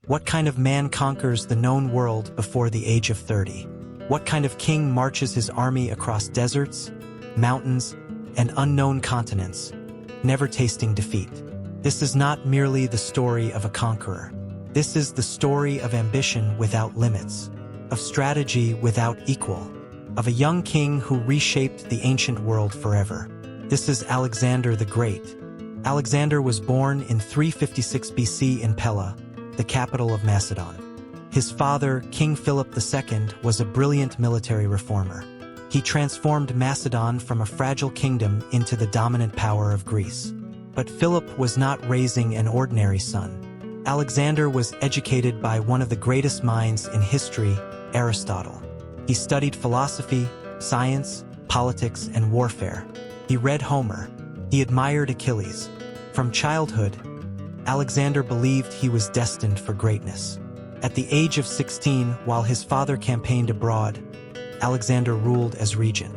What kind of man conquers the known world before the age of 30? What kind of king marches his army across deserts, mountains, and unknown continents, never tasting defeat? This is not merely the story of a conqueror. This is the story of ambition without limits, of strategy without equal, of a young king who reshaped the ancient world forever. This is Alexander the Great. Alexander was born in 356 BC in Pella, the capital of Macedon. His father, King Philip II, was a brilliant military reformer. He transformed Macedon from a fragile kingdom into the dominant power of Greece. But Philip was not raising an ordinary son. Alexander was educated by one of the greatest minds in history, Aristotle. He studied philosophy, science, politics, and warfare. He read Homer. He admired Achilles. From childhood, Alexander believed he was destined for greatness. At the age of 16, while his father campaigned abroad, Alexander ruled as regent.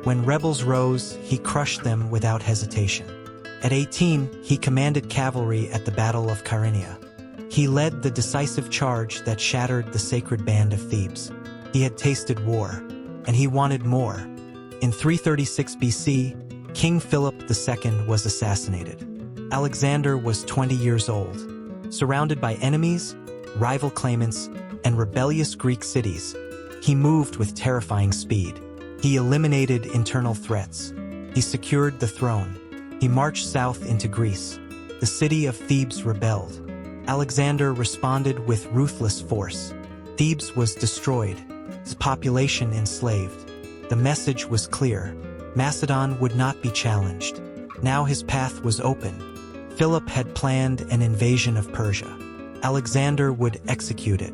When rebels rose, he crushed them without hesitation. At 18, he commanded cavalry at the Battle of Granicus. He led the decisive charge that shattered the sacred band of Thebes. He had tasted war, and he wanted more. In 336 BC, King Philip II was assassinated. Alexander was 20 years old. Surrounded by enemies, rival claimants, and rebellious Greek cities, he moved with terrifying speed. He eliminated internal threats. He secured the throne. He marched south into Greece. The city of Thebes rebelled. Alexander responded with ruthless force. Thebes was destroyed, its population enslaved. The message was clear. Macedon would not be challenged. Now his path was open. Philip had planned an invasion of Persia. Alexander would execute it.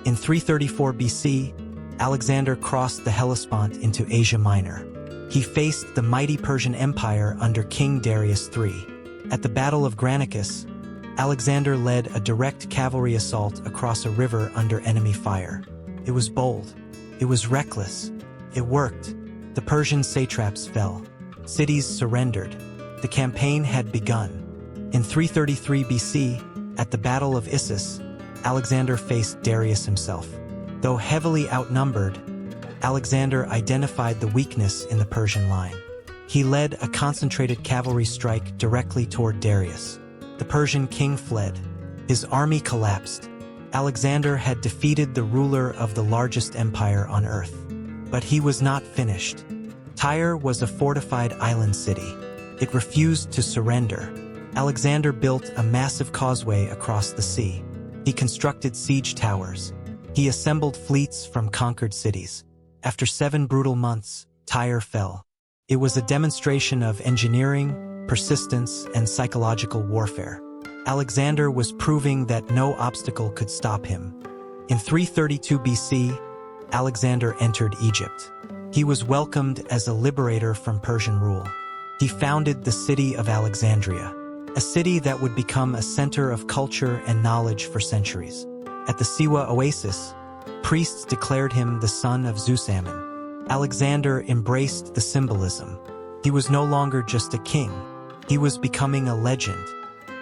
In 334 BC, Alexander crossed the Hellespont into Asia Minor. He faced the mighty Persian Empire under King Darius III. At the Battle of Granicus, Alexander led a direct cavalry assault across a river under enemy fire. It was bold. It was reckless. It worked. The Persian satraps fell. Cities surrendered. The campaign had begun. In 333 BC, at the Battle of Issus, Alexander faced Darius himself. Though heavily outnumbered, Alexander identified the weakness in the Persian line. He led a concentrated cavalry strike directly toward Darius. The Persian king fled. His army collapsed. Alexander had defeated the ruler of the largest empire on earth. But he was not finished. Tyre was a fortified island city. It refused to surrender. Alexander built a massive causeway across the sea. He constructed siege towers. He assembled fleets from conquered cities. After 7 brutal months, Tyre fell. It was a demonstration of engineering, persistence, and psychological warfare. Alexander was proving that no obstacle could stop him. In 332 BC, Alexander entered Egypt. He was welcomed as a liberator from Persian rule. He founded the city of Alexandria, a city that would become a center of culture and knowledge for centuries. At the Siwa oasis, priests declared him the son of Zeus Ammon. Alexander embraced the symbolism. He was no longer just a king. He was becoming a legend.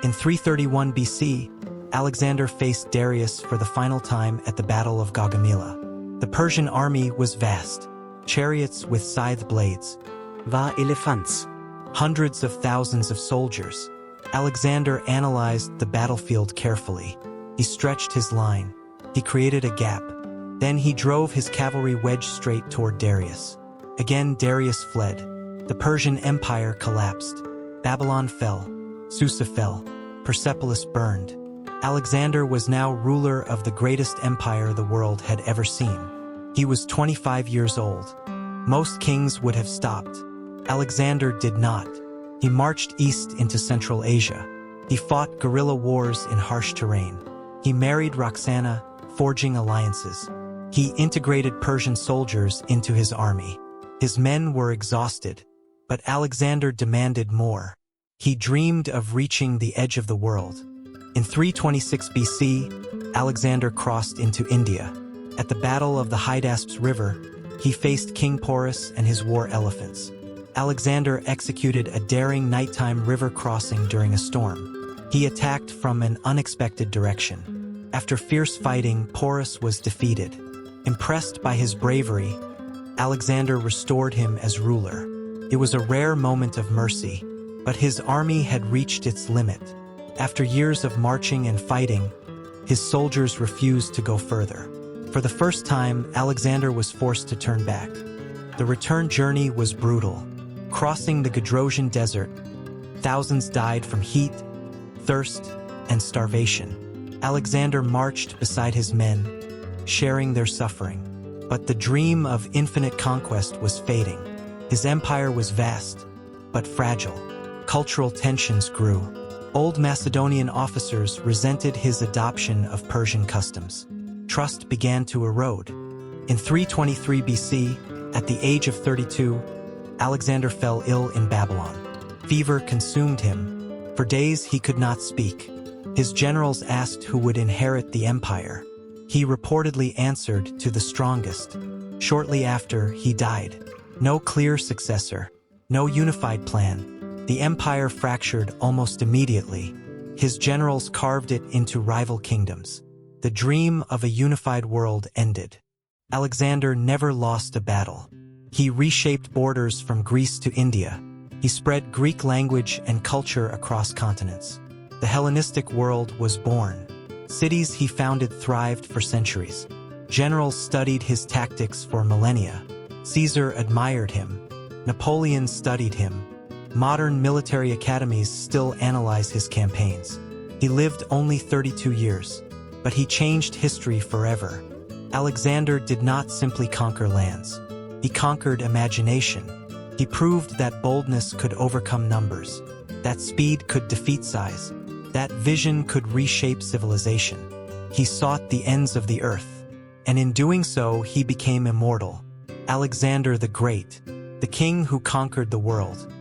In 331 BC, Alexander faced Darius for the final time at the Battle of Gaugamela. The Persian army was vast. Chariots with scythe blades, elephants, hundreds of thousands of soldiers. Alexander analyzed the battlefield carefully. He stretched his line. He created a gap. Then he drove his cavalry wedged straight toward Darius. Again, Darius fled. The Persian Empire collapsed. Babylon fell. Susa fell. Persepolis burned. Alexander was now ruler of the greatest empire the world had ever seen. He was 25 years old. Most kings would have stopped. Alexander did not. He marched east into Central Asia. He fought guerrilla wars in harsh terrain. He married Roxana, forging alliances. He integrated Persian soldiers into his army. His men were exhausted, but Alexander demanded more. He dreamed of reaching the edge of the world. In 326 BC, Alexander crossed into India. At the Battle of the Hydaspes River, he faced King Porus and his war elephants. Alexander executed a daring nighttime river crossing during a storm. He attacked from an unexpected direction. After fierce fighting, Porus was defeated. Impressed by his bravery, Alexander restored him as ruler. It was a rare moment of mercy, but his army had reached its limit. After years of marching and fighting, his soldiers refused to go further. For the first time, Alexander was forced to turn back. The return journey was brutal. Crossing the Gadrosian Desert, thousands died from heat, thirst, and starvation. Alexander marched beside his men, sharing their suffering. But the dream of infinite conquest was fading. His empire was vast, but fragile. Cultural tensions grew. Old Macedonian officers resented his adoption of Persian customs. Trust began to erode. In 323 BC, at the age of 32, Alexander fell ill in Babylon. Fever consumed him. For days he could not speak. His generals asked who would inherit the empire. He reportedly answered to the strongest. Shortly after, he died. No clear successor, no unified plan. The empire fractured almost immediately. His generals carved it into rival kingdoms. The dream of a unified world ended. Alexander never lost a battle. He reshaped borders from Greece to India. He spread Greek language and culture across continents. The Hellenistic world was born. Cities he founded thrived for centuries. Generals studied his tactics for millennia. Caesar admired him. Napoleon studied him. Modern military academies still analyze his campaigns. He lived only 32 years, but he changed history forever. Alexander did not simply conquer lands. He conquered imagination. He proved that boldness could overcome numbers, that speed could defeat size, that vision could reshape civilization. He sought the ends of the earth, and in doing so, he became immortal. Alexander the Great, the king who conquered the world.